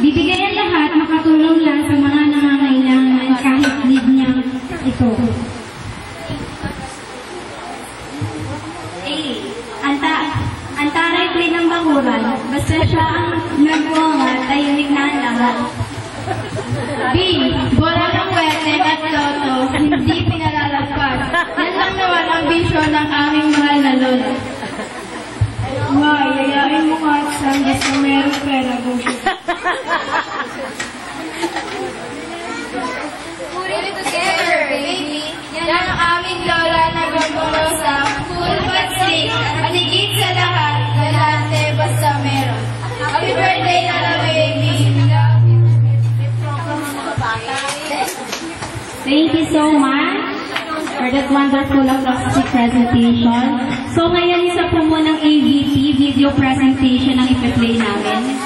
Bibigay ang lahat, makatulong lang sa mga nangangailangan kahit need niya ito. Ang taray play ng bakuran, basta siya ang nagbuangat, tahimik na ang lahat. B. Bola ng pwede at loto, hindi pinalalagpas. Yan lang naman ang bisyo ng aming mahal na lolo. Wow, yayain mo nga at saan basta meron pera mo. Put it together, baby. Yan ang aming lola na gumulo sa full but sweet. At higit sa lahat, galante basta meron. Happy birthday na lang, baby. Thank you so much for that wonderful acoustic presentation. So ngayon isa po munang AVP video presentation ang ipi-play namin.